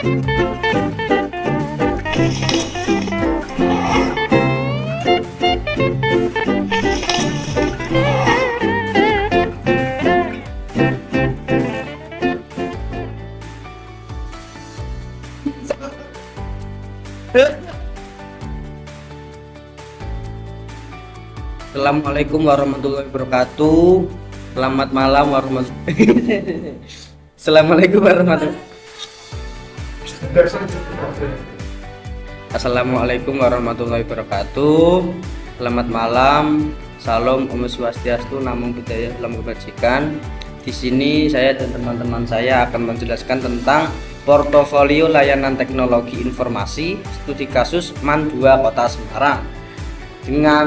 Assalamualaikum warahmatullahi wabarakatuh. Selamat malam warahmatullahi. Assalamualaikum warahmatullahi. Assalamualaikum warahmatullahi wabarakatuh. Selamat malam. Salam Om Swastiastu, Namo Buddhaya, Salam Kebajikan. Di sini saya dan teman-teman saya akan menjelaskan tentang portofolio layanan teknologi informasi studi kasus MAN 2 Kota Semarang. Dengan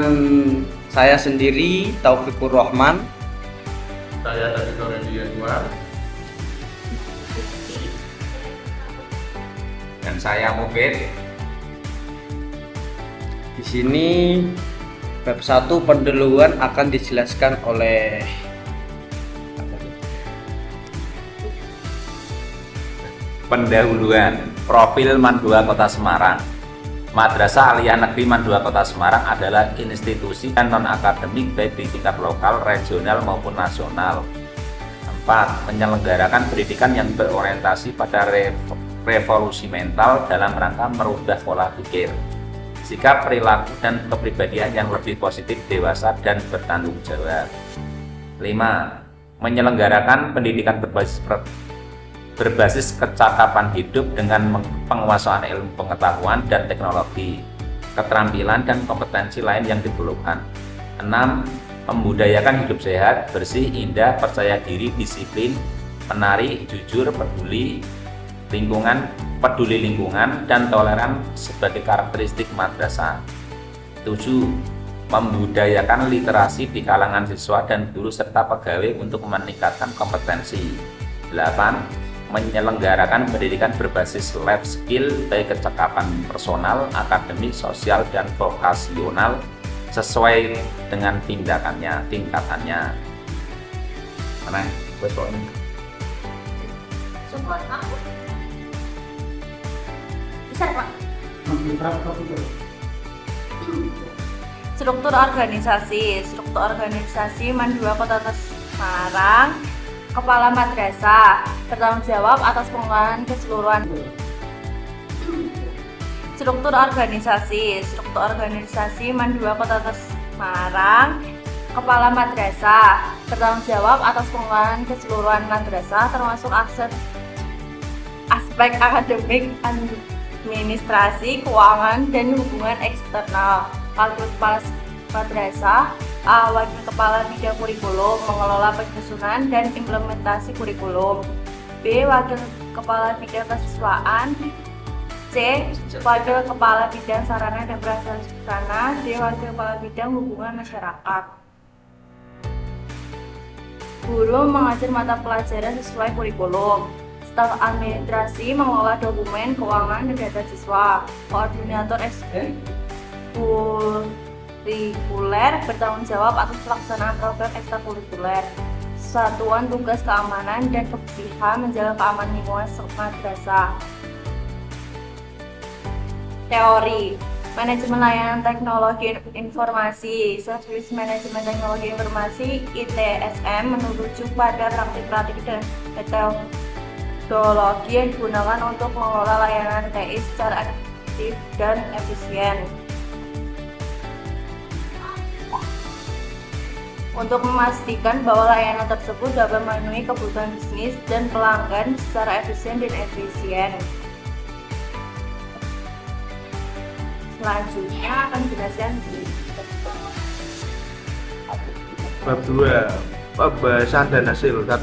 saya sendiri Taufikur Rahman, saya dari Torendi Edward, dan saya Mubed. Di sini bab 1 pendahuluan akan dijelaskan oleh Pendahuluan profil MAN 2 Kota Semarang. Madrasah Aliyah Negeri MAN 2 Kota Semarang adalah institusi non-akademik baik di tingkat lokal, regional maupun nasional. 4. Menyelenggarakan pendidikan yang berorientasi pada revolusi mental dalam rangka merubah pola pikir, sikap, perilaku, dan kepribadian yang lebih positif, dewasa, dan bertanggung jawab. 5. Menyelenggarakan pendidikan berbasis kecakapan hidup dengan penguasaan ilmu pengetahuan dan teknologi, keterampilan dan kompetensi lain yang diperlukan. 6. Membudayakan hidup sehat, bersih, indah, percaya diri, disiplin, menarik, jujur, peduli lingkungan, dan toleran sebagai karakteristik madrasah. 7. Membudayakan literasi di kalangan siswa dan guru serta pegawai untuk meningkatkan kompetensi. 8. Menyelenggarakan pendidikan berbasis life skill baik kecakapan personal, akademik, sosial, dan vokasional sesuai dengan tingkatannya. Mana? Support aku. Bisa, Pak. Struktur organisasi MAN 2 Kota Semarang. Kepala Madrasah bertanggung jawab atas pengelolaan keseluruhan. Struktur organisasi MAN 2 Kota Semarang. Kepala Madrasah bertanggung jawab atas pengelolaan keseluruhan madrasah termasuk aspek akademik, administrasi, keuangan, dan hubungan eksternal. Wakil Kepala Madrasah, Wakil Kepala Bidang Kurikulum mengelola penyusunan dan implementasi kurikulum. B. Wakil Kepala Bidang Kesiswaan. C. Wakil Kepala Bidang Sarana dan Prasarana. D. Wakil Kepala Bidang Hubungan Masyarakat. Guru mengajar mata pelajaran sesuai kurikulum. Staf administrasi mengelola dokumen, keuangan, dan data siswa. Koordinator ekstrakurikuler bertanggung jawab atas pelaksanaan program ekstrakurikuler. Satuan Tugas Keamanan dan Kebersihan menjaga keamanan lingkungan madrasah. Teori Manajemen Layanan Teknologi Informasi, Service Manajemen Teknologi Informasi (ITSM) merujuk pada praktik-praktik dan metodologi yang digunakan untuk mengelola layanan TI secara efektif dan efisien. Untuk memastikan bahwa layanan tersebut dapat memenuhi kebutuhan bisnis dan pelanggan secara efisien dan efisien. Selanjutnya akan dijelaskan di bab 2 pembahasan dan hasil. 1.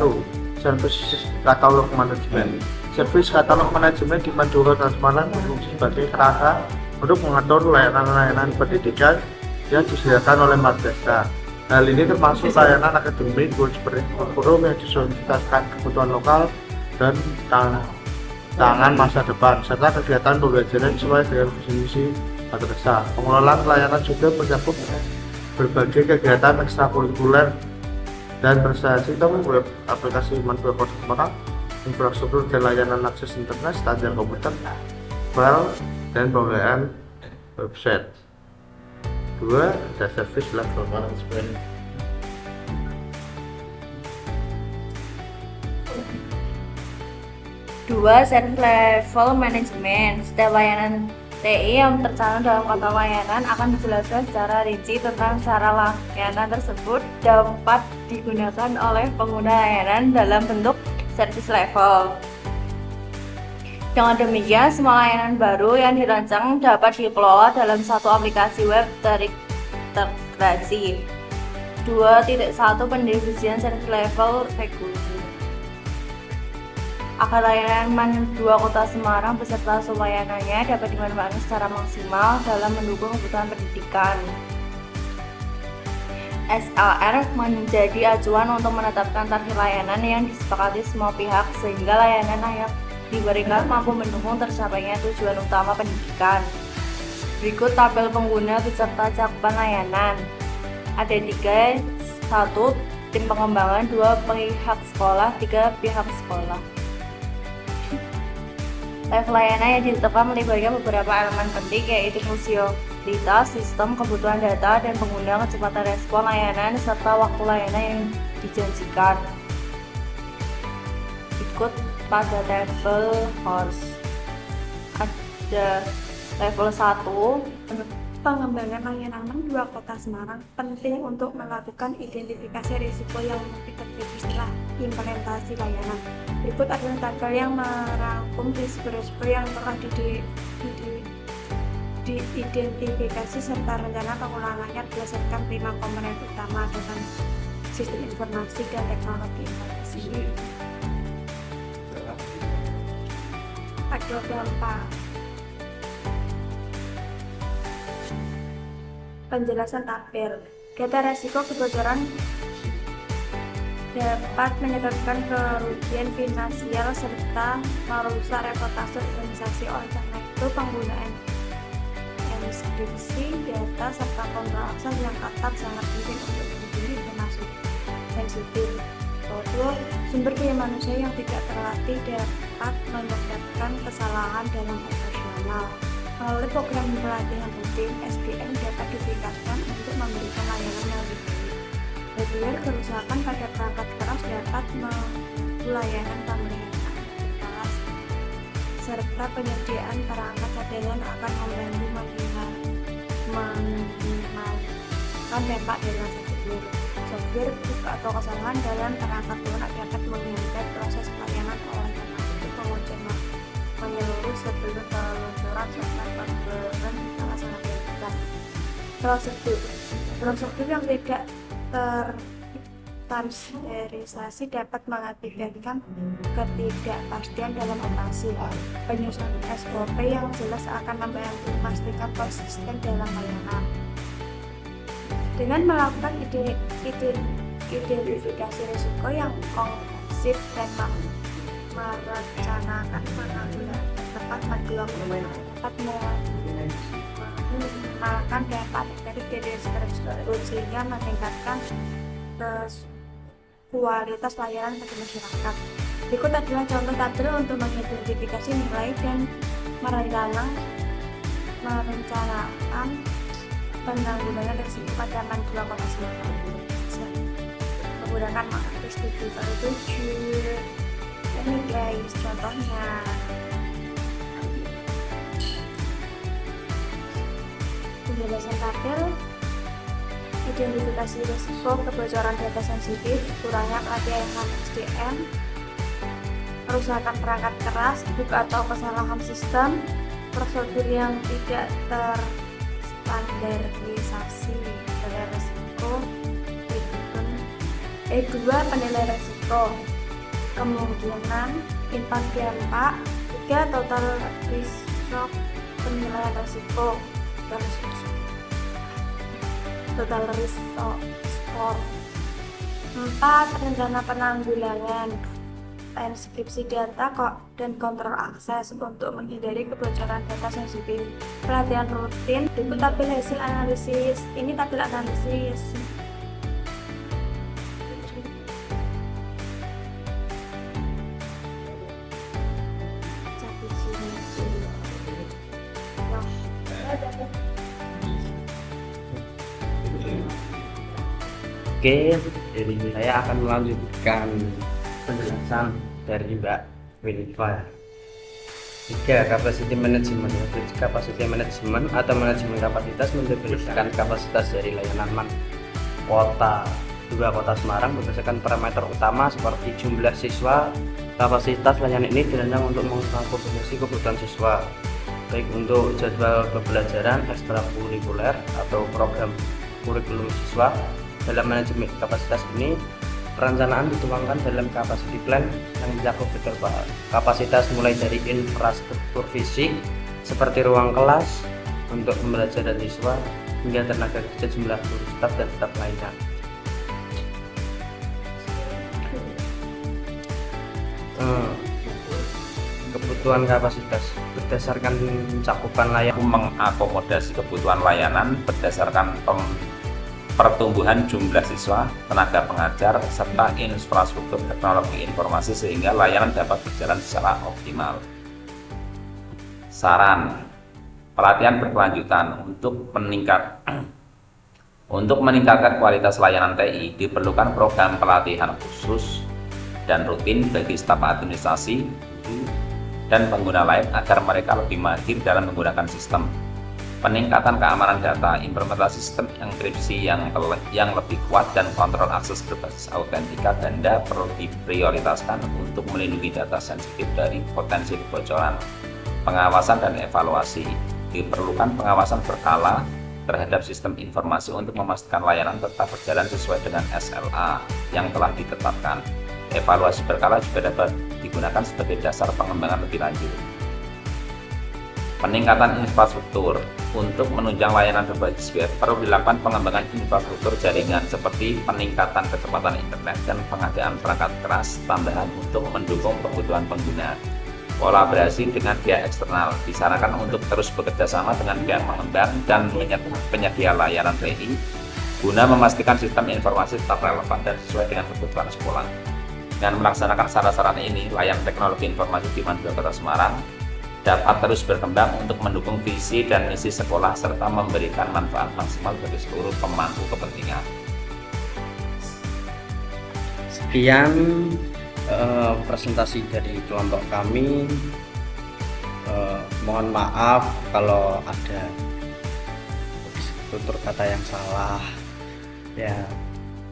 Service katalog manajemen. Service katalog manajemen di MAN 2 Kota Semarang berfungsi sebagai kerangka untuk mengatur layanan-layanan pendidikan yang disediakan oleh madrasah. Hal ini termasuk layanan akademik seperti kurikulum yang disesuaikan kebutuhan lokal dan tantangan masa depan, serta kegiatan pembelajaran sesuai dengan visi madrasah. Pengelolaan layanan juga mencakup berbagai kegiatan ekstrakurikuler dan prestasi. Kita membuat aplikasi MAN 2 Kota Semarang infrastruktur dan layanan akses internet, standar komputer, file, dan pemeliharaan website. 2. Ada service level management. Dua, service level management. Setiap layanan TI yang tercantum dalam kata layanan akan dijelaskan secara rinci tentang cara layanan tersebut dapat digunakan oleh pengguna layanan dalam bentuk service level. Dengan demikian, semua layanan baru yang dirancang dapat dikelola dalam satu aplikasi web terintegrasi. 2.1 Pendefinisian service level regulasi. Agar layanan MAN 2 Kota Semarang beserta sub-layanannya dapat dimanfaatkan secara maksimal dalam mendukung kebutuhan pendidikan. SLR menjadi acuan untuk menetapkan target layanan yang disepakati semua pihak sehingga layanan yang diberikan mampu mendukung tercapainya tujuan utama pendidikan. Berikut tabel pengguna beserta cakupan layanan. Ada 3, 1 tim pengembangan, 2 pihak sekolah, 3 pihak sekolah. Level layanan yang ditetapkan melibatkan beberapa elemen penting yaitu fungsionalitas, sistem, kebutuhan data, dan pengguna, kecepatan respon layanan, serta waktu layanan yang dijanjikan. Ikut pada tabel HORS. Ada level 1. Pengembangan layanan MAN 2 Kota Semarang penting untuk melakukan identifikasi risiko yang mungkin terjadi setelah implementasi layanan. Berikut adalah tabel yang merangkum risiko-risiko yang telah diidentifikasi serta rencana pengulangannya berdasarkan 5 komponen utama dengan sistem informasi dan teknologi informasi. Ada dampak. Penjelasan tabel. Data resiko kebocoran dapat menyebabkan kerugian finansial serta merusak reputasi organisasi. Oleh karena itu, penggunaan enkripsi data serta kontrol akses yang ketat sangat penting untuk melindungi informasi sensitif. Kedua, sumber daya manusia yang tidak terlatih dapat menyebabkan kesalahan dalam operasional. Melalui program pelatihan rutin, SDM dapat ditingkatkan untuk memberikan layanan yang lebih baik. Reguler kerusakan pada perangkat keras dapat layanan pemeliharaan keras, serta penyediaan perangkat cadangan akan membantu meminimalkan dampak dari software. Software bug atau kesalahan dalam perangkat lunak dapat menghambat proses pelayanan. Oleh karena itu, pengujian menyeluruh sebelum peluncuran serta pembelian sangat dilakukan. Prosedur yang tidak terstandarisasi dapat mengakibatkan ketidakpastian dalam operasi. Penyusunan SOP yang jelas akan membantu memastikan konsisten dalam layanan. Dengan melakukan identifikasi risiko yang komprehensif dan merencanakan penanggulangan tepat dapat menggunakan dampak negatif dari tersebut sehingga meningkatkan kualitas layanan bagi masyarakat. Berikut adalah contoh tabel untuk mengidentifikasi nilai dan merencanakan penanggulangan risiko pada MAN 2 Kota Semarang menggunakan matriks 7/7. Ini guys contohnya. Penjelasan tabel. Identifikasi risiko kebocoran data sensitif, kurangnya pelatihan SDM, kerusakan perangkat keras, bug atau kesalahan sistem, prosedur yang tidak terstandarisasi, penilaian risiko. 2. Penilaian risiko, kemungkinan, impact dampak. 3. Total risk shock, penilaian risiko, total risk score. 4. Rencana penanggulangan, enskripsi data dan kontrol akses untuk menghindari kebocoran data sensitif. Pelatihan rutin. Berikut tabel hasil analisis. Ini tabel analisis. Oke, jadi saya akan melanjutkan penjelasan dari Mbak Winifah. 3. Capacity management. Capacity management atau manajemen kapasitas mendefinisikan kapasitas dari layanan kota Semarang berdasarkan parameter utama seperti jumlah siswa. Kapasitas layanan ini dirancang untuk mengakomodasi kebutuhan siswa, baik untuk jadwal pembelajaran ekstrakurikuler atau program kurikulum siswa. Dalam manajemen kapasitas ini, perencanaan dituangkan dalam capacity plan yang mencakup beberapa kapasitas mulai dari infrastruktur fisik seperti ruang kelas untuk pembelajaran siswa hingga tenaga kerja, jumlah guru, staf dan staf lainnya. Kebutuhan kapasitas berdasarkan cakupan layanan mengakomodasi kebutuhan layanan berdasarkan pertumbuhan jumlah siswa, tenaga pengajar, serta infrastruktur teknologi informasi sehingga layanan dapat berjalan secara optimal. Saran, pelatihan berkelanjutan untuk meningkatkan kualitas layanan TI diperlukan program pelatihan khusus dan rutin bagi staf administrasi, guru, dan pengguna lain agar mereka lebih mahir dalam menggunakan sistem. Peningkatan keamanan data, implementasi sistem enkripsi yang lebih kuat dan kontrol akses berbasis autentika ganda perlu diprioritaskan untuk melindungi data sensitif dari potensi kebocoran. Pengawasan dan evaluasi, diperlukan pengawasan berkala terhadap sistem informasi untuk memastikan layanan tetap berjalan sesuai dengan SLA yang telah ditetapkan. Evaluasi berkala juga dapat digunakan sebagai dasar pengembangan lebih lanjut. Peningkatan infrastruktur, untuk menunjang layanan berbasis web perlu dilakukan pengembangan infrastruktur jaringan seperti peningkatan kecepatan internet dan pengadaan perangkat keras tambahan untuk mendukung kebutuhan pengguna. Kolaborasi dengan pihak eksternal disarankan untuk terus bekerja sama dengan pihak pengembang dan penyedia layanan TI guna memastikan sistem informasi tetap relevan dan sesuai dengan kebutuhan sekolah. Dengan melaksanakan saran-saran ini, layanan teknologi informasi di Mandua Kota Semarang dapat terus berkembang untuk mendukung visi dan misi sekolah serta memberikan manfaat maksimal bagi seluruh pemangku kepentingan. Sekian presentasi dari kelompok kami. Mohon maaf kalau ada tutur kata yang salah. Ya,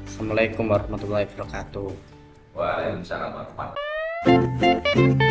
Assalamualaikum warahmatullahi wabarakatuh. Waalaikumsalam warahmatullahi wabarakatuh.